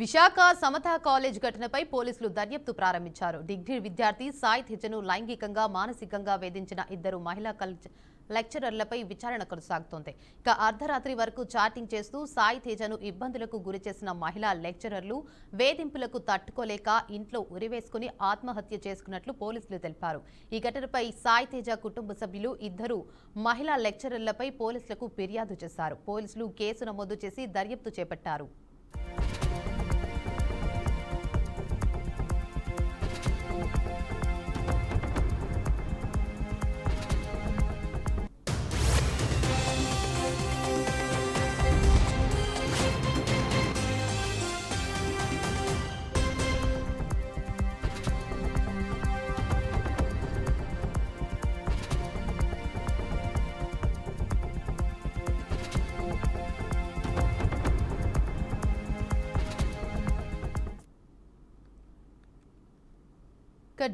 విశాఖ సమతా college ఘటనపై పోలీసులు దర్యాప్తు ప్రారంభించారు. డిగ్రీ విద్యార్థి సాయి తేజను లైంగికంగా మానసికంగా వేధించిన ఇద్దరు మహిళా లెక్చరర్లపై విచారణ కొనసాగుతోంది. ఇక అర్ధరాత్రి వరకు చాటింగ్ చేస్తూ సాయి తేజను ఇబ్బందులకు గురిచేసిన మహిళా లెక్చరర్లు వేధింపులకు తట్టుకోలేక ఇంట్లో ఉరివేసుకుని ఆత్మహత్య చేసుకున్నట్లు పోలీసులు తెలిపారు. ఈ ఘటనపై సాయి తేజ కుటుంబ సభ్యులు ఇద్దరు మహిళా లెక్చరర్లపై పోలీసులకు ఫిర్యాదు చేశారు. పోలీసులు కేసు నమోదు చేసి దర్యాప్తు చేపట్టారు.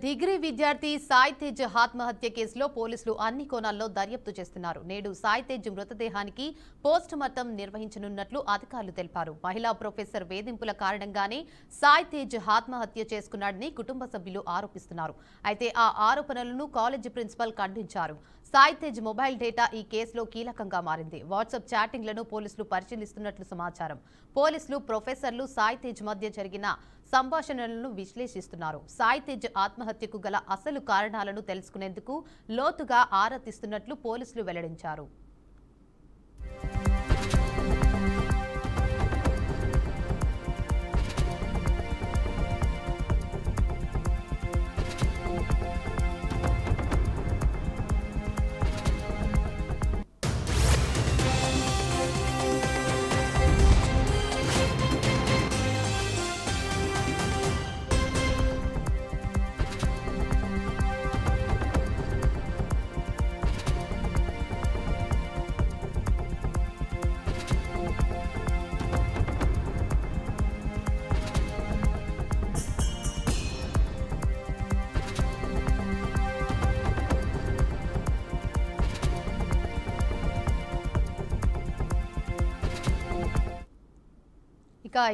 డిగ్రీ విద్యార్థి సాయి తేజ్ ఆత్మహత్య కేసులో పోలీసులు అన్ని కోణాల్లో దర్యాప్తు చేస్తున్నారు. నేడు సాయి తేజ్ మృతదేహానికి పోస్ట్ మార్టం నిర్వహించనున్నట్లు అధికారులు తెలిపారు. మహిళా ప్రొఫెసర్ వేధింపుల కారణంగానే సాయి తేజ్ ఆత్మహత్య చేసుకున్నాడని కుటుంబ సభ్యులు ఆరోపిస్తున్నారు. అయితే ఆ ఆరోపణలను కాలేజీ ప్రిన్సిపల్ ఖండించారు. సాయి తేజ్ మొబైల్ డేటా ఈ కేసులో కీలకంగా మారింది. వాట్సాప్ చాటింగ్లను పోలీసులు పరిశీలిస్తున్నట్లు సమాచారం. పోలీసులు ప్రొఫెసర్లు సాయి తేజ్ మధ్య జరిగిన సంభాషణలను విశ్లేషిస్తున్నారు. సాయి తేజ్ ఆత్మహత్యకు గల అసలు కారణాలను తెలుసుకునేందుకు లోతుగా ఆరా తీస్తున్నట్లు పోలీసులు వెల్లడించారు.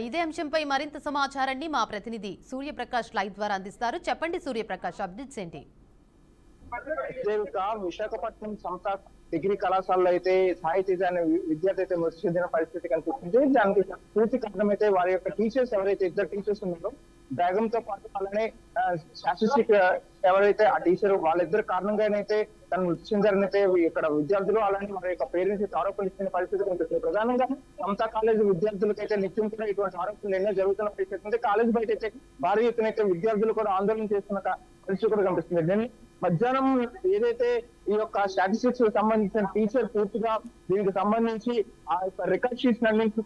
ఇదే అంశంపై మరింత సమాచారాన్ని మా ప్రతినిధి సూర్యప్రకాష్ లైవ్ ద్వారా అందిస్తారు. చెప్పండి సూర్యప్రకాష్, అప్డేట్స్ ఏంటి? విశాఖపట్నం సమతా డిగ్రీ కళాశాలలో అయితే సాయి తేజ అనే విద్యార్థి అయితే మృతి చెందిన పరిస్థితి కనిపిస్తుంది. దానికి పూర్తి కారణం అయితే వారి యొక్క టీచర్స్ ఎవరైతే ఇద్దరు టీచర్స్ ఉన్నారో డ్రాగన్ పాటు అలానే స్టాటిస్టిక్ ఎవరైతే ఆ టీచర్ వాళ్ళిద్దరు కారణంగానైతే తను మృతి చెందారని అయితే ఇక్కడ విద్యార్థులు అలానే వారి యొక్క పేరెంట్స్ ఆరోపణలు ఇచ్చిన పరిస్థితి కనిపిస్తుంది. ప్రధానంగా సమతా కాలేజీ విద్యార్థులకు అయితే నిత్యం కూడా ఇటువంటి ఆరోపణలు ఎన్నో జరుగుతున్న పరిస్థితి ఉంది. కాలేజ్ బయట అయితే భారీ ఎత్తున అయితే విద్యార్థులు కూడా ఆందోళన చేస్తున్న పరిస్థితి కూడా కనిపిస్తుంది. నేను మధ్యాహ్నం ఏదైతే ఈ యొక్క స్టాటిస్టిక్స్ సంబంధించిన టీచర్ పూర్తిగా దీనికి సంబంధించి ఆ యొక్క రికార్డ్ షీట్స్ అన్నింటి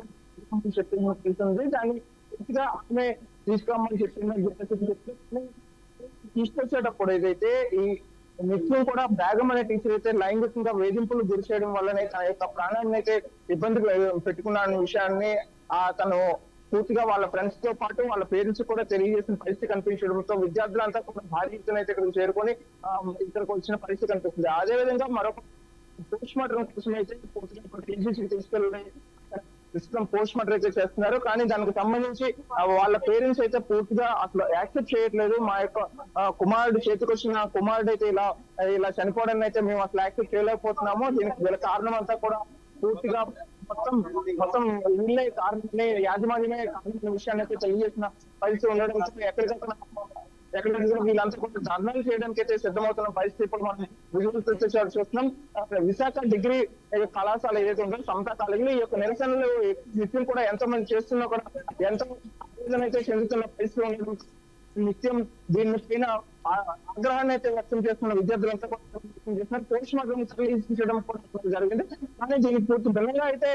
చెప్తుంది. దాన్ని పూర్తిగా ఆమె తీసుకోమని చెప్పిందని తీసుకొచ్చేటప్పుడు ఏదైతే ఈ నిత్యం కూడా బేగం అనే టీచర్ అయితే లైంగికంగా వేధింపులు గురి చేయడం వల్లనే తన యొక్క ప్రాణాన్ని అయితే ఇబ్బందికి పెట్టుకున్న విషయాన్ని తను పూర్తిగా వాళ్ళ ఫ్రెండ్స్ తో పాటు వాళ్ళ పేరెంట్స్ కూడా తెలియజేసిన పరిస్థితి కనిపించడంతో విద్యార్థులంతా కూడా భారీ ఎత్తున అయితే ఇక్కడికి చేరుకొని ఇక్కడికి వచ్చిన పరిస్థితి కనిపిస్తుంది. అదేవిధంగా మరొక పోస్ట్ మార్టం కోసం అయితే పూర్తిగా టీజీసీకి తీసుకెళ్ళి ప్రస్తుతం పోస్ట్ మార్టం అయితే చేస్తున్నారు. కానీ దానికి సంబంధించి వాళ్ళ పేరెంట్స్ అయితే పూర్తిగా అసలు యాక్సెప్ట్ చేయట్లేదు. మా యొక్క కుమారుడు చేతికి వచ్చిన కుమారుడు అయితే ఇలా చనిపోవడాన్ని అయితే మేము అసలు యాక్సెప్ట్ చేయలేకపోతున్నాము. దీనికి గల కారణం అంతా కూడా పూర్తిగా మొత్తం వీళ్ళే కారణమే యాజమాన్యమే కారణమైన విషయాన్ని అయితే తెలియజేసిన పరిస్థితి ఉండడం ఎక్కడికక్కడ వీళ్ళంతా కూడా ధర్నాలు చేయడానికి అయితే సిద్ధమవుతున్న పరిస్థితి ఇప్పుడు మనం విజువల్స్ చూస్తున్నాం. విశాఖ డిగ్రీ కళాశాల ఏదైతే ఉందో సమతా కాలేజీలో ఈ యొక్క నిరసనలు నిత్యం కూడా ఎంతో మంది చేస్తున్నా కూడా ఎంతో ఆవేదన అయితే చెందుతున్న పరిస్థితి ఉండడం నిత్యం దీనిపైన ఆగ్రహాన్ని అయితే వ్యక్తం చేస్తున్న విద్యార్థులంతా చేస్తున్నారు. పోస్ట్ మార్టం తరలించడం కూడా జరిగింది. కానీ దీనికి పూర్తి భిన్నంగా అయితే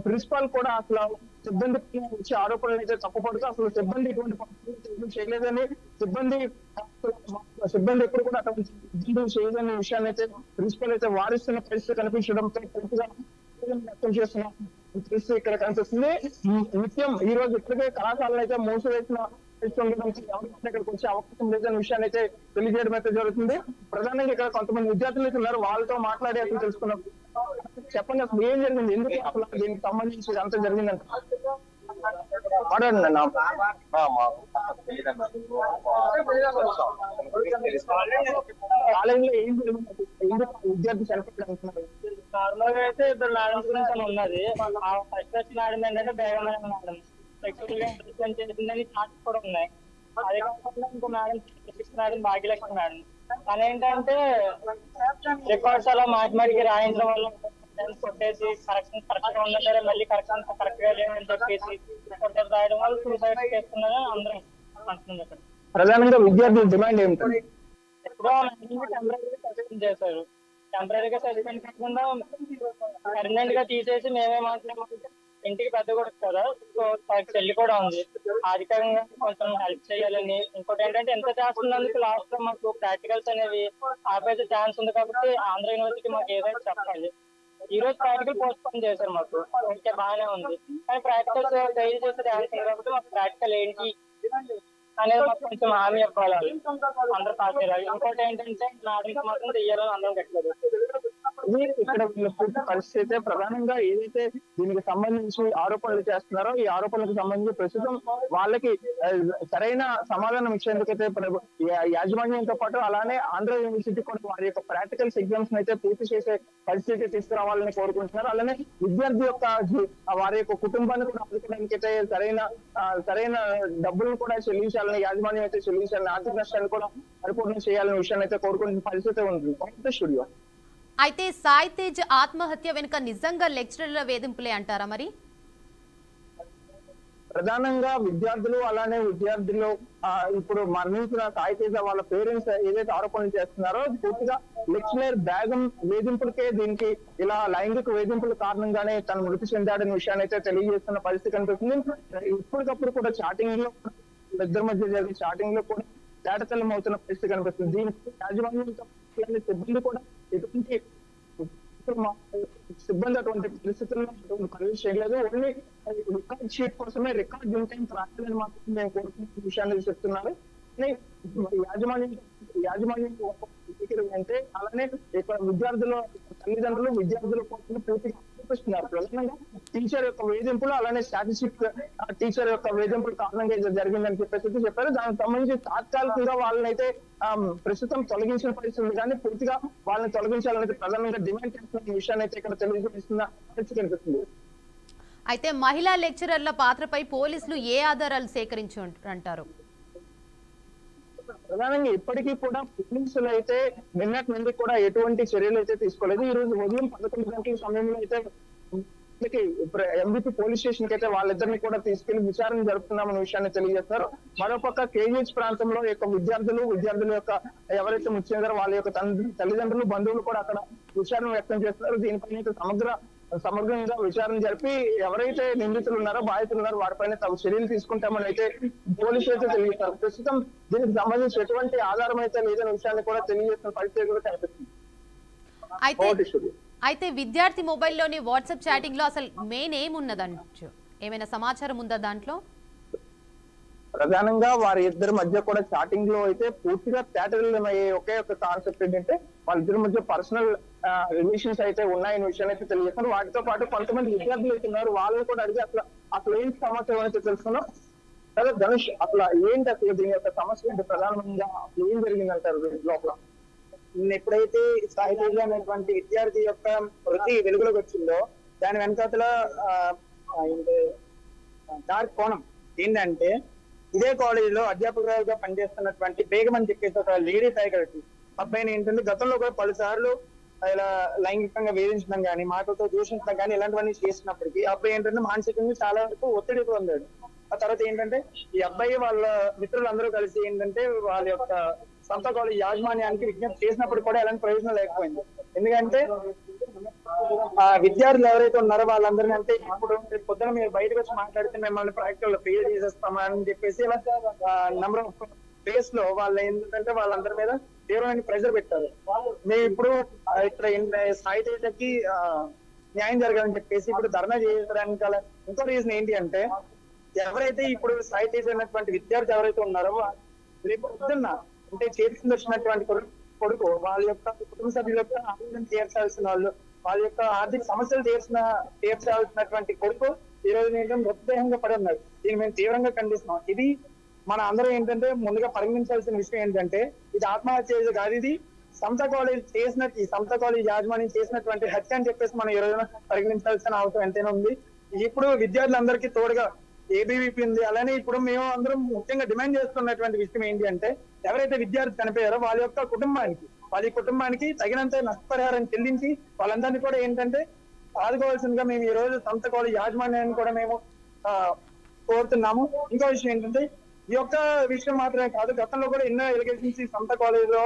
ప్రిన్సిపాల్ కూడా అసలు సిబ్బంది వచ్చే ఆరోపణలు అయితే తప్పుపడుతూ అసలు సిబ్బంది ఇటువంటి చేయలేదని సిబ్బంది ఎప్పుడు కూడా అటువంటి ఇబ్బందులు చేయలేని విషయాన్ని అయితే ప్రిన్సిపల్ అయితే వారిస్తున్న పరిస్థితి కనిపించడంతో పూర్తిగా వ్యక్తం చేస్తున్న పరిస్థితి ఇక్కడ కనిపిస్తుంది. నిత్యం ఈ రోజు ఇప్పటికే కళాశాలను అయితే మూసివేసిన ఇక్కడికి వచ్చే అవకాశం లేదనే విషయాన్ని అయితే తెలియజేయడం అయితే జరుగుతుంది. ప్రధానంగా ఇక్కడ కొంతమంది విద్యార్థులు అయితే ఉన్నారు, వాళ్ళతో మాట్లాడి అసలు తెలుసుకున్నాం. చెప్పండి, అసలు ఏం జరిగింది, ఎందుకు అసలు దీనికి సంబంధించి అంతా జరిగిందంట? మాట్లాడండి అన్న. కాలేజీలో ఏం జరిగింది, ఎందుకు విద్యార్థి చనిపోయాడు అంటున్నారు? నార్మల్ గా అయితే ఇద్దరు మేడమ్స్ గురించి అని ఉన్నది. ఫస్ట్ వచ్చి మేడం ఏంటంటే బేగం మేడం సెక్చువల్ గా ఇంట్రెస్ట్ చేసిందని చార్ట్స్ కూడా ఉన్నాయి. అదే కాకుండా ఇంకో మేడం మేడం భాగ్యలక్ష్మి మేడం తను ఏంటంటే రికార్డ్స్ అలా మాటిమాటికి రాయించడం వల్ల కొట్టేసి కరెక్షన్ కరెక్ట్ గా ఉన్నా సరే మళ్ళీ కరెక్షన్ కరెక్ట్ గా లేదని చెప్పేసి కొట్టేసి రాయడం వల్ల సూసైడ్ చేస్తున్నారని అందరం అంటున్నారు. ఇక్కడ ప్రధానంగా విద్యార్థుల డిమాండ్ ఏమిటండి? ఎప్పుడో టెంపరీగా సస్పెండ్ చేశారు. టెంపరీగా సస్పెండ్ కాకుండా పర్మనెంట్ గా తీసేసి మేమే మాట్లాడమంటే ఇంటికి పెద్ద కొడుకు కదా, సో చెల్లి కూడా ఉంది, అధికారంగా కొంచెం హెల్ప్ చేయాలని. ఇంకోటి ఏంటంటే ఎంత చేస్తున్నందుకు లాస్ట్ లో మాకు ప్రాక్టికల్స్ అనేవి ఆపేసే ఛాన్స్ ఉంది కాబట్టి ఆంధ్ర యూనివర్సిటీ మాకు ఏదైనా చెప్పాలి. ఈ రోజు ప్రాక్టికల్ పోస్ట్ పోన్ చేశారు మాకు, ఓకే బాగానే ఉంది, కానీ ప్రాక్టికల్స్ ఫెయిల్ చేసే ఛాన్స్ ఉంది కాబట్టి మాకు ప్రాక్టికల్ ఏంటి అనేది మాకు కొంచెం హామీ ఇవ్వాలి అందరూ పాస్ అయ్యారు. ఇంకోటి ఏంటంటే మేడం మాత్రం చెయ్యాలని అందరం కట్టలేదు. ఇక్కడ వీళ్ళ పూర్తి పరిస్థితి ప్రధానంగా ఏదైతే దీనికి సంబంధించి ఆరోపణలు చేస్తున్నారో ఈ ఆరోపణలకు సంబంధించి ప్రస్తుతం వాళ్ళకి సరైన సమాధానం ఇచ్చేందుకైతే యాజమాన్యంతో పాటు అలానే ఆంధ్ర యూనివర్సిటీ కూడా వారి యొక్క ప్రాక్టికల్స్ ఎగ్జామ్స్ అయితే పూర్తి చేసే పరిస్థితి తీసుకురావాలని కోరుకుంటున్నారు. అలానే విద్యార్థి యొక్క వారి యొక్క కుటుంబాన్ని కూడా ఆదుకోవడానికి అయితే సరైన డబ్బులను కూడా చెల్లించాలని, యాజమాన్యం అయితే చెల్లించాలని, ఆర్థిక నష్టాన్ని కూడా పరిపూర్ణం చేయాలనే విషయాన్ని అయితే కోరుకుంటున్న పరిస్థితి ఉంది. స్టూడియో అయితే సాయి తేజ్ ఆత్మహత్య వెనుక నిజంగా లెక్చరర్ల వేధింపులే అంటారా? మరి ప్రధానంగా విద్యార్థులు అలానే విద్యార్థులు ఇప్పుడు మరణించిన సాయి తేజ వాళ్ళ పేరెంట్స్ ఏదైతే ఆరోపణలు చేస్తున్నారో పూర్తిగా లెక్చరర్ బేగం వేధింపులకే దీనికి ఇలా లైంగిక వేధింపుల కారణంగానే తను మృతి చెందాడనే విషయాన్ని అయితే తెలియజేస్తున్న పరిస్థితి కనిపిస్తుంది. ఇప్పటికప్పుడు కూడా చాటింగ్ లో ఇద్దరి మధ్య జరిగే చాటింగ్ లో కూడా తేటతెల్లం అవుతున్న పరిస్థితి కనిపిస్తుంది. దీనికి యాజమాన్యం సిబ్బంది కూడా ఎటువంటి సిబ్బంది అటువంటి పరిస్థితుల్లో కన్విన్స్ చేయలేదు. ఓన్లీ రికార్డ్ షీట్ కోసమే రికార్డ్ ఇన్ రాయాలని మాత్రం మేము కోరుకున్న విషయాన్ని చెప్తున్నారు. యాజమాన్యం అంటే అలానే ఇక్కడ విద్యార్థుల తల్లిదండ్రులు విద్యార్థుల కోసం పూర్తిగా ఆలోచిస్తున్నారు. ప్రధానంగా టీచర్ యొక్క వేధింపులు అలానే స్టాటిస్టిక్ టీచర్ యొక్క వేధింపుల కారణంగా ఇది జరిగిందని చెప్పేసి చెప్పారు. దానికి సంబంధించి తాత్కాలికంగా వాళ్ళనైతే ప్రస్తుతం తొలగించిన పరిస్థితి కానీ పూర్తిగా వాళ్ళని తొలగించాలనేది ప్రధానంగా డిమాండ్ చేస్తున్న విషయాన్ని అయితే ఇక్కడ తెలియజేస్తున్న పరిస్థితి కనిపిస్తుంది. అయితే మహిళా లెక్చరర్ల పాత్రపై పోలీసులు ఏ ఆధారాలు సేకరించి అంటారు? ప్రధానంగా ఇప్పటికీ కూడా పోలీసులు అయితే నిన్నటి నుండి కూడా ఎటువంటి చర్యలు అయితే తీసుకోలేదు. ఈ రోజు ఉదయం 11 గంటల సమయంలో అయితే ఎంబీపీ పోలీస్ స్టేషన్ కి అయితే వాళ్ళిద్దరిని కూడా తీసుకెళ్లి విచారణ జరుపుతున్నామన్న విషయాన్ని తెలియజేస్తారు. మరోపక్క కేజీహెచ్ ప్రాంతంలో యొక్క విద్యార్థుల యొక్క ఎవరైతే మృతి చెందారో వాళ్ళ యొక్క తల్లిదండ్రులు బంధువులు కూడా అక్కడ విచారణ వ్యక్తం చేస్తున్నారు. దీనిపైన సమగ్రంగా విచారణ జరిపి ఎవరైతే నిందితులు ఉన్నారో బాధితులు ఉన్నారో వారిపైన తగు చర్యలు తీసుకుంటామని అయితే పోలీసులు అయితే తెలియజేస్తారు. ప్రస్తుతం దీనికి సంబంధించి ఎటువంటి ఆధారం అయితే లేదనే విషయాన్ని కూడా తెలియజేస్తున్న పరిస్థితి కూడా కనిపిస్తుంది. అయితే విద్యార్థి మొబైల్లోని వాట్సాప్ చాటింగ్ లో అసలు మెయిన్ ఏమున్నదంటూ ఏమైనా సమాచారం ఉందా? దాంట్లో ప్రధానంగా వారి ఇద్దరి మధ్య కూడా చాటింగ్ లో అయితే పూర్తిగా తేటతెల్లం అయ్యే ఒకే ఒక కాన్సెప్ట్ ఏంటంటే వాళ్ళిద్దరి మధ్య పర్సనల్ రిలేషన్స్ అయితే ఉన్నాయనే విషయాన్ని అయితే తెలియజేస్తారు. వాటితో పాటు కొంతమంది విద్యార్థులు అయితే ఉన్నారు, వాళ్ళని కూడా అడిగి అసలు ఏంటి సమాచారం అయితే తెలుసుకున్నాం కదా. ధనుష్, అసలు ఏంటి అసలు దీని యొక్క సమస్య ఏంటి, ప్రధానంగా అసలు ఏం జరిగింది అంటారు లోపల? ఎప్పుడైతే సాయి తేజ అనేటువంటి విద్యార్థి యొక్క వృత్తి వెలుగులోకి వచ్చిందో దాని వెనకాతల డార్క్ కోణం ఏంటంటే ఇదే కాలేజ్ లో అధ్యాపకురాలుగా పనిచేస్తున్నటువంటి బేగం అని చెప్పేసి ఒక లేడీ ఫ్యాకల్టీ అబ్బాయిని ఏంటంటే గతంలో కూడా పలుసార్లు ఇలా లైంగికంగా వేధించడం కానీ మాటలతో దూషించడం కానీ ఇలాంటివన్నీ చేసినప్పటికీ అబ్బాయి ఏంటంటే మానసికంగా చాలా వరకు ఒత్తిడి పొందాడు. ఆ తర్వాత ఏంటంటే ఈ అబ్బాయి వాళ్ళ మిత్రులందరూ కలిసి ఏంటంటే వాళ్ళ యొక్క సొంత కాలేజ్ యాజమాన్యానికి విజ్ఞప్తి చేసినప్పుడు కూడా ఎలాంటి ప్రయోజనం లేకపోయింది. ఎందుకంటే ఆ విద్యార్థులు ఎవరైతే ఉన్నారో వాళ్ళందరినీ అంటే ఇప్పుడు పొద్దున మీరు బయటకు వచ్చి మాట్లాడితే మిమ్మల్ని ప్రాక్టికల్ ఫెయిల్ చేసేస్తామా అని చెప్పేసి ఇలా నెంబర్ ఆఫ్ ఫేస్ లో వాళ్ళు ఏంటంటే వాళ్ళందరి మీద తీవ్రమైన ప్రెషర్ పెట్టారు. మేము ఇప్పుడు ఇక్కడ సాయి తేజకి న్యాయం జరగాలని చెప్పేసి ఇప్పుడు ధర్నా చేయడానికి గల ఇంకో రీజన్ ఏంటి అంటే ఎవరైతే ఇప్పుడు సాయి తేజ అన్నటువంటి విద్యార్థి ఎవరైతే ఉన్నారో రేపు పొద్దున్న అంటే చేతికి వచ్చినటువంటి కొడుకు వాళ్ళ యొక్క కుటుంబ సభ్యుల యొక్క ఆనందం తీర్చాల్సిన వాళ్ళు, వాళ్ళ యొక్క ఆర్థిక సమస్యలు తీర్చాల్సినటువంటి కొడుకు ఈ రోజు ఏంటంటే మృతదేహంగా పడి ఉన్నారు. దీన్ని మేము తీవ్రంగా ఖండిస్తున్నాం. ఇది మన అందరూ ఏంటంటే ముందుగా పరిగణించాల్సిన విషయం ఏంటంటే ఇది ఆత్మహత్య కాదు, ఇది సమతా కాలేజ్ యాజమాన్యం చేసినటువంటి హత్య అని చెప్పేసి మనం ఈ రోజున పరిగణించాల్సిన అవసరం ఎంతైనా ఉంది. ఇప్పుడు విద్యార్థులందరికీ తోడుగా ఏబీవీపీ ఉంది. అలానే ఇప్పుడు మేము అందరం ముఖ్యంగా డిమాండ్ చేస్తున్నటువంటి విషయం ఏంటి అంటే ఎవరైతే విద్యార్థి చనిపోయారో వాళ్ళ యొక్క కుటుంబానికి తగినంత నష్టపరిహారం చెల్లించి వాళ్ళందరినీ కూడా ఏంటంటే ఆదుకోవాల్సిందిగా మేము ఈ రోజు సమతా కాలేజ్ యాజమాన్యాన్ని కూడా మేము కోరుతున్నాము. ఇంకో విషయం ఏంటంటే ఈ యొక్క విషయం మాత్రమే కాదు, గతంలో కూడా ఎన్నో ఎలిగేషన్స్ సమతా కాలేజ్ లో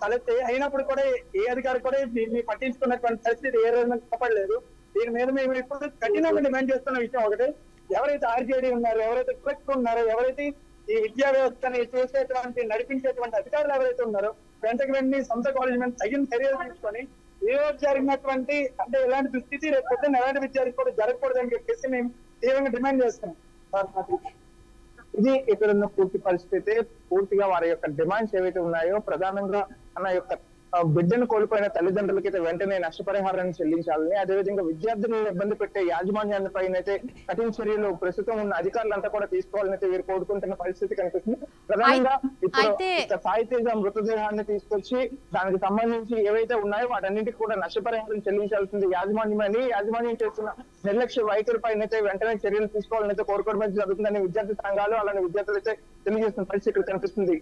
తలెత్తాయి. అయినప్పుడు కూడా ఏ అధికారి కూడా దీన్ని పట్టించుకున్నటువంటి పరిస్థితి ఏ రోజున కాపాడలేదు. దీని మీద మేము ఇప్పుడు కఠినంగా డిమాండ్ చేస్తున్న విషయం ఒకటే, ఎవరైతే ఆర్జేడీ ఉన్నారో, ఎవరైతే కలెక్టర్ ఉన్నారో, ఎవరైతే ఈ విద్యా వ్యవస్థని నడిపించేటువంటి అధికారులు ఎవరైతే ఉన్నారో వెంటనే సమతా కాలేజ్ మీద తగిన చర్యలు తీసుకొని ఈ రోజు జరిగినటువంటి అంటే ఎలాంటి దుస్థితి రేపు పొద్దున్న ఎలాంటి విద్యార్థి కూడా జరగకూడదని చెప్పేసి మేము తీవ్రంగా డిమాండ్ చేస్తున్నాం. ఇది ఇక్కడ ఉన్న పూర్తి పరిస్థితి. పూర్తిగా వారి యొక్క డిమాండ్స్ ఏవైతే ఉన్నాయో ప్రధానంగా అన్న యొక్క బిడ్డను కోల్పోయిన తల్లిదండ్రులకి అయితే వెంటనే నష్టపరిహారాన్ని చెల్లించాలని, అదేవిధంగా విద్యార్థులను ఇబ్బంది పెట్టే యాజమాన్యాన్ని పైన అయితే కఠిన చర్యలు ప్రస్తుతం ఉన్న అధికారులంతా కూడా తీసుకోవాలని అయితే వీరు కోరుకుంటున్న పరిస్థితి కనిపిస్తుంది. ప్రధానంగా ఇప్పుడు సాయితేజ మృతదేహాన్ని తీసుకొచ్చి దానికి సంబంధించి ఏవైతే ఉన్నాయో వాటన్నింటికి కూడా నష్టపరిహారం చెల్లించాల్సింది యాజమాన్యం చేస్తున్న నిర్లక్ష్య వైఖరి పైన అయితే వెంటనే చర్యలు తీసుకోవాలని అయితే కోరుకోవడం జరుగుతుందని విద్యార్థి సంఘాలు అలానే విద్యార్థులు అయితే తెలియజేస్తున్న పరిస్థితి కనిపిస్తుంది.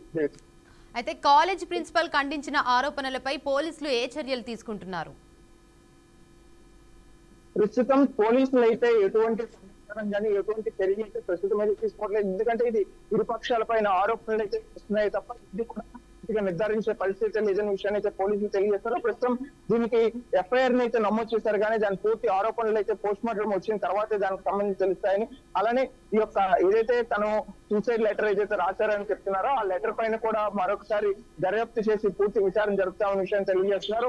అయితే కాలేజ్ ప్రిన్సిపల్ ఖండించిన ఆరోపణలపై పోలీసులు ఏ చర్యలు తీసుకుంటున్నారు? ప్రస్తుతం పోలీసులు అయితే ఎటువంటి సమాచారం కానీ ఎటువంటి చర్యలు అయితే ప్రస్తుతం అయితే తీసుకోవట్లేదు. ఎందుకంటే ఇది ఇరుపక్షాల పైన ఆరోపణలు అయితే వస్తున్నాయి తప్ప ఇది కూడా నిర్ధారించే పరిస్థితి లేదని విషయాన్ని అయితే పోలీసులు తెలియజేస్తారు. ప్రస్తుతం దీనికి ఎఫ్ఐఆర్ ని అయితే నమోదు చేశారు కానీ దాని పూర్తి ఆరోపణలు అయితే పోస్ట్ మార్టం వచ్చిన తర్వాతే దానికి సంబంధించి తెలుస్తాయని, అలానే ఈ యొక్క ఏదైతే తను సూసైడ్ లెటర్ ఏదైతే రాశారని చెప్తున్నారో ఆ లెటర్ పైన కూడా మరొకసారి దర్యాప్తు చేసి పూర్తి విచారణ జరుపుతామన్న విషయాన్ని తెలియజేస్తున్నారు.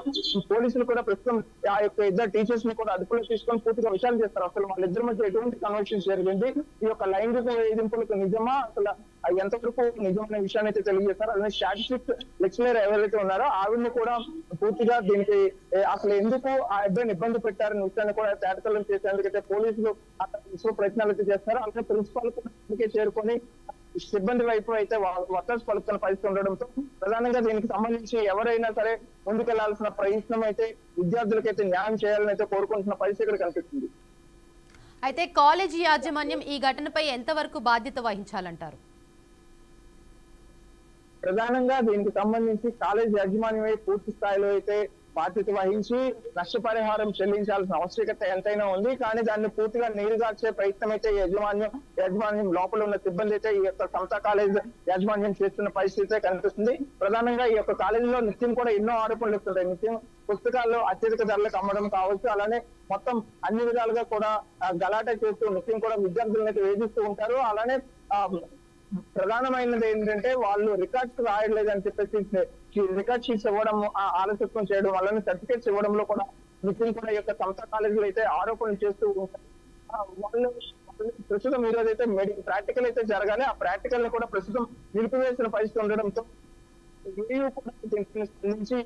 పోలీసులు కూడా ప్రస్తుతం ఆ యొక్క ఇద్దరు టీచర్స్ ని కూడా అదుపులో తీసుకొని పూర్తిగా విచారణ చేస్తారు. అసలు వాళ్ళిద్దరి మధ్య ఎటువంటి కన్వర్షన్ జరిగింది, ఈ యొక్క లైంగిక వేధింపులకు నిజమా, అసలు ఎంతవరకు నిజమనే విషయాన్ని అయితే తెలియజేస్తారు. అలానే స్టాటిస్టిక్స్ లెక్చరర్ ఎవరైతే ఉన్నారో ఆవిడని కూడా పూర్తిగా దీనికి అసలు ఎందుకు ఆ అబ్బాయిని ఇబ్బంది పెట్టారనే విషయాన్ని కూడా తేటతెల్లం చేసేందుకైతే పోలీసులు అక్కడ ప్రయత్నాలు అయితే చేస్తారు. అలాగే ప్రిన్సిపాల్ కూడా చేరుకొని సిబ్బంది వైపు అయితే వత్తాసు పలుకుతున్న పరిస్థితి ఉండడంతో ప్రధానంగా దీనికి సంబంధించి ఎవరైనా సరే ముందుకెళ్లాల్సిన ప్రయత్నం అయితే విద్యార్థులకైతే న్యాయం చేయాలని అయితే కోరుకుంటున్న పరిస్థితి ఇక్కడ కనిపిస్తుంది. అయితే కాలేజీ యాజమాన్యం ఈ ఘటనపై ఎంతవరకు బాధ్యత వహించాలంటారు? ప్రధానంగా దీనికి సంబంధించి కాలేజ్ యాజమాన్యమై పూర్తి స్థాయిలో అయితే బాధ్యత వహించి నష్టపరిహారం చెల్లించాల్సిన ఆవశ్యకత ఎంతైనా ఉంది. కానీ దాన్ని పూర్తిగా నీరుగార్చే ప్రయత్నం అయితే యాజమాన్యం లోపల ఉన్న సిబ్బంది అయితే ఈ యొక్క సమతా కాలేజ్ యాజమాన్యం చేస్తున్న పరిస్థితి కనిపిస్తుంది. ప్రధానంగా ఈ యొక్క కాలేజీలో నిత్యం కూడా ఎన్నో ఆరోపణలు వస్తుంటాయి. నిత్యం పుస్తకాల్లో అత్యధిక ధరలకు అమ్మడం కావచ్చు, అలానే మొత్తం అన్ని విధాలుగా కూడా గలాట చేస్తూ నిత్యం కూడా విద్యార్థులను అయితే వేధిస్తూ ఉంటారు. అలానే ప్రధానమైనది ఏంటంటే వాళ్ళు రికార్డ్స్ రాయలేదని చెప్పేసి రికార్డ్ షీట్స్ ఇవ్వడం ఆలస్యం చేయడం వల్ల సర్టిఫికేట్స్ ఇవ్వడంలో కూడా నిత్యం కూడా ఈ యొక్క సమతా కాలేజీలో అయితే ఆరోపణలు చేస్తూ ఉంటారు. వాళ్ళు ప్రస్తుతం ఈరోజు అయితే ప్రాక్టికల్ అయితే జరగాలి, ఆ ప్రాక్టికల్ ని కూడా ప్రస్తుతం నిలిపివేసిన పరిస్థితి ఉండడంతో నుంచి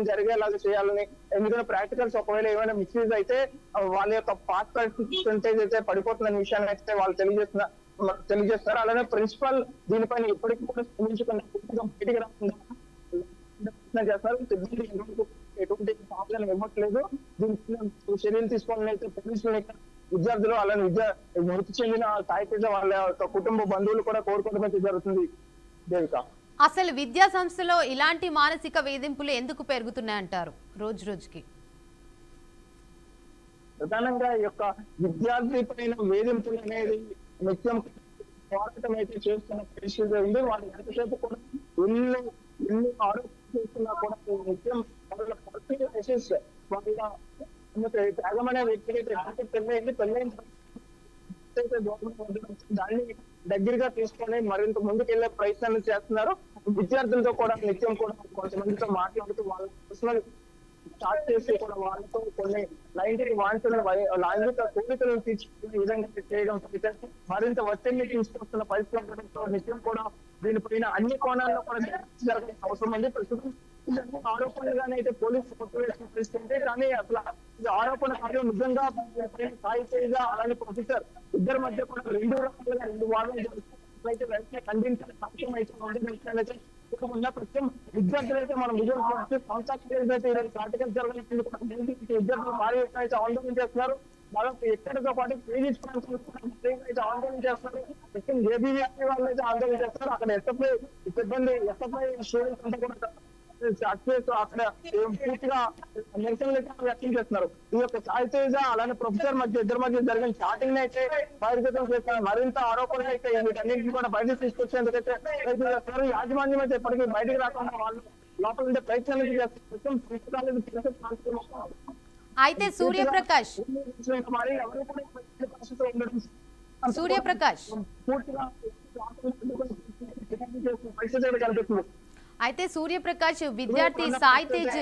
జరిగేలాగా చేయాలని, ఎందుకంటే ప్రాక్టికల్స్ ఒకవేళ ఏమైనా మిస్యూజ్ అయితే వాళ్ళ యొక్క పాస్ పర్సెంటేజ్ అయితే పడిపోతుందనే విషయాన్ని అయితే వాళ్ళు తెలియజేస్తారు. అలానే ప్రిన్సిపల్ దీనిపైన ఇప్పటికీ కూడా స్పందించకుండా పూర్తిగా బయటికి రాకుండా చేస్తారు. సిబ్బంది ఎటువంటి ప్రాబ్లం ఇవ్వట్లేదు. దీనికి చర్యలు తీసుకోవాలని అయితే పోలీసులు విద్యార్థులు అలానే మృతి చెందిన సాయితేజ వాళ్ళ యొక్క కుటుంబ బంధువులు కూడా కోరుకోవడం అయితే జరుగుతుంది. దేవిక, అసలు విద్యా సంస్థలో ఇలాంటి మానసిక వేధింపులు ఎందుకు పెరుగుతున్నాయంటారు రోజు రోజుకి? ప్రధానంగా ఈ యొక్క విద్యార్థి పైన వేధింపులు అనేది నిత్యం పోరాటం అయితే చేస్తున్న పరిస్థితి ఉంది. వాళ్ళు ఎంతసేపు కూడా ఎన్ని ఆరోపణలు చేస్తున్నా కూడా నిత్యం వాళ్ళ త్యాగం అనే వ్యక్తి అయితే పెళ్ళైన దాన్ని దగ్గరగా తీసుకొని మరింత ముందుకెళ్లే ప్రయత్నాలు చేస్తున్నారు. విద్యార్థులతో కూడా నిత్యం కూడా కొంతమందితో మాట్లాడుతూ వాళ్ళ పర్సనల్ స్టార్ట్ చేసి కూడా వాళ్ళతో కొన్ని లైంగిక కోరికలను తీర్చుకునే విధంగా చేయడం మరింత ఒత్తిడిని తీసుకొస్తున్న పరిస్థితులతో నిత్యం కూడా దీనిపైన అన్ని కోణాల్లో కూడా జరగాల్సిన అవసరం ఉంది. ప్రస్తుతం ఆరోపణలుగానే అయితే పోలీసు కొట్టువేసిన పరిస్థితి. కానీ అసలు ఇది ఆరోపణ కాదు, నిజంగా సాయి తేజ అలానే ప్రొఫెసర్ ఇద్దరి మధ్య కూడా రెండు రకాలుగా రెండు వాదనలు జరుగుతాయి. వెంటనే ఖండించిన సాక్ష్యం అయితే అయితే ఉన్న ప్రస్తుతం విద్యార్థులు అయితే మనం విజయవాడ ప్రాక్టికల్ జరగలేదు. విద్యార్థులు భారీ ఎత్తున అయితే ఆందోళన చేస్తున్నారు. వాళ్ళకి ఎక్కడితో పాటు పీజీ అయితే ఆందోళన చేస్తున్నారు. ప్రస్తుతం జేబీవీ వాళ్ళు అయితే ఆందోళన చేస్తున్నారు. అక్కడ ఎస్ఎఫ్ఐ సిబ్బంది ఎస్ఎఫ్ఐ స్టూడెంట్స్ అంతా కూడా అక్కడ పూర్తిగా నిరసనలు వ్యక్తం చేస్తున్నారు. ఈ యొక్క సాయి తేజ అలానే ప్రొఫెసర్ మధ్య ఇద్దరి మధ్య జరిగిన చాటింగ్ అయితే బహిర్గతం చేస్తున్నారు. మరింత ఆరోపణలు అయితే వీటన్నింటినీ కూడా బయటకు తీసుకొచ్చేందుకైతే ప్రయత్నం చేస్తున్నారు. యాజమాన్యం అయితే ఎప్పటికీ బయటకు రాకుండా వాళ్ళు లోపల ఉండే ప్రయత్నాలు చేస్తున్నారు. అయితే సూర్యప్రకాష్ పరిస్థితి కనిపిస్తుంది. అయితే సూర్యప్రకాష్ విద్యార్థి సాయి తేజ్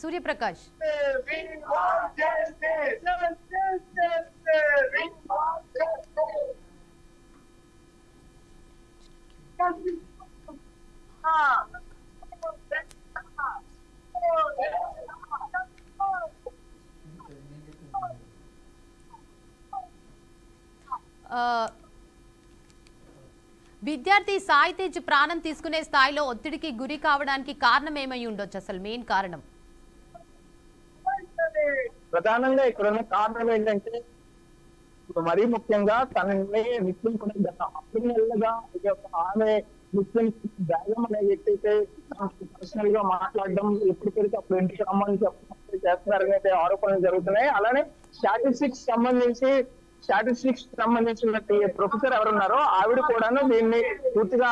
సూర్యప్రకాష్ విద్యార్థి సాయి తేజ్ ప్రాణం తీసుకునే స్థాయిలో ఒత్తిడికి గురి కావడానికి కారణం ఏమై ఉండొచ్చు? అసలు మెయిన్ కారణం ప్రధానంగా ఇక్కడ ఉన్న కారణం ఏంటంటే మరీ ముఖ్యంగా తనని నిత్యం కూడా గత 6 నెలలుగా ఆమె నిత్యం బ్యాగం అనే వ్యక్తి అయితే పర్సనల్ గా మాట్లాడడం, ఎప్పుడు పెడితే అప్పుడు ఇంటికి రమ్మని చేస్తున్నారని అయితే ఆరోపణలు జరుగుతున్నాయి. అలానే స్టాటిస్టిక్స్ సంబంధించిన ప్రొఫెసర్ ఎవరున్నారో ఆవిడ కూడాను దీన్ని పూర్తిగా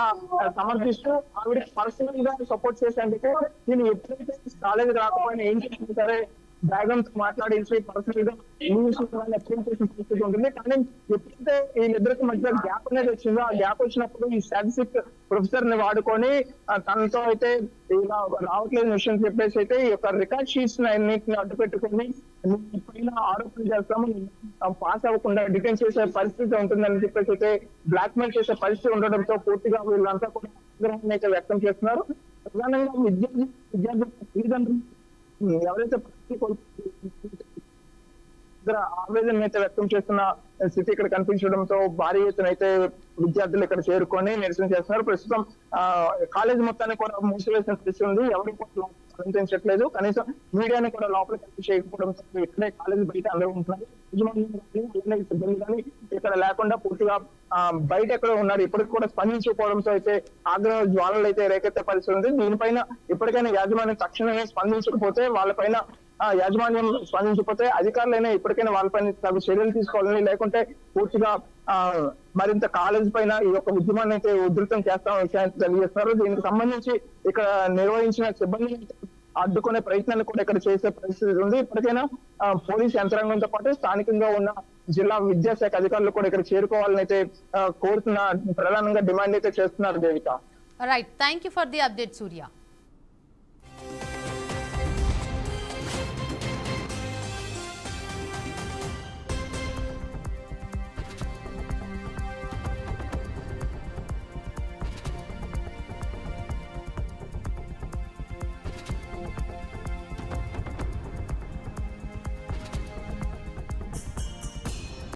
సమర్థిస్తూ ఆవిడకి పర్సనల్ గా సపోర్ట్ చేసేందుకు దీన్ని ఎప్పుడైతే కాలేజీ రాకపోయినా ఏం చేసినా సరే డ్రాగన్స్ మాట్లాడించి పర్సనల్ గా పరిస్థితి ఉంటుంది. కానీ ఎప్పుడైతే వీళ్ళిద్దరికి మధ్య గ్యాప్ అనేది వచ్చిందో ఆ గ్యాప్ వచ్చినప్పుడు ఈ స్టాటిస్టిక్ ప్రొఫెసర్ ని వాడుకొని తనతో అయితే ఇలా రావట్లేదు విషయం చెప్పేసి అయితే ఈ యొక్క రికార్డ్ షీట్స్ అన్నింటిని అడ్డు పెట్టుకుని పైన ఆరోపణ చేస్తాము, పాస్ అవ్వకుండా డిటైన్ చేసే పరిస్థితి ఉంటుందని చెప్పేసి అయితే బ్లాక్ మెయిల్ చేసే పరిస్థితి ఉండడంతో పూర్తిగా వీళ్ళంతా కూడా ఆగ్రహాన్ని అయితే వ్యక్తం చేస్తున్నారు. ప్రధానంగా విద్యార్థి తల్లిదండ్రులు ఎవరైతే ఆవేదన అయితే వ్యక్తం చేస్తున్న స్థితి ఇక్కడ కనిపించడంతో భారీ ఎత్తున అయితే విద్యార్థులు ఇక్కడ చేరుకొని నిరసన చేస్తున్నారు. ప్రస్తుతం కాలేజ్ మొత్తాన్ని కూడా మూసివేసిన స్థితి ఉంది. ఎవరు కూడా అనుమతించట్లేదు. కనీసం మీడియాని కూడా లోపలికి చేయకపోవడంతో ఇక్కడే కాలేజ్ బయట అందరూ ఉంటున్నారు. సిబ్బంది కానీ ఇక్కడ లేకుండా పూర్తిగా బయట ఎక్కడ ఉన్నారు. ఇప్పటికి కూడా స్పందించకపోవడంతో అయితే ఆగ్రహ జ్వాలలు అయితే రేకెత్తే పరిస్థితి ఉంది. దీనిపైన ఇప్పటికైనా యాజమాన్యం తక్షణమే స్పందించకపోతే వాళ్ళపైన యాజమాన్యం స్పందించకపోతే అధికారులైనా ఇప్పటికైనా వాళ్ళపైన తగు చర్యలు తీసుకోవాలని, లేకుంటే పూర్తిగా మరింత కాలేజ్ పైన ఈ యొక్క ఉద్యమాన్ని అయితే ఉధృతం చేస్తామని విషయాన్ని తెలియజేస్తున్నారు. దీనికి సంబంధించి ఇక్కడ నిర్వహించిన సిబ్బంది అడ్డుకునే ప్రయత్నాన్ని కూడా ఇక్కడ చేసే పరిస్థితి ఉంది. ఇప్పటికైనా పోలీస్ యంత్రాంగంతో పాటు స్థానికంగా ఉన్న జిల్లా విద్యాశాఖ అధికారులు కూడా ఇక్కడ చేరుకోవాలని అయితే కోరుతున్న ప్రధానంగా డిమాండ్ అయితే చేస్తున్నారు. Devika, right, thank you for the update Surya.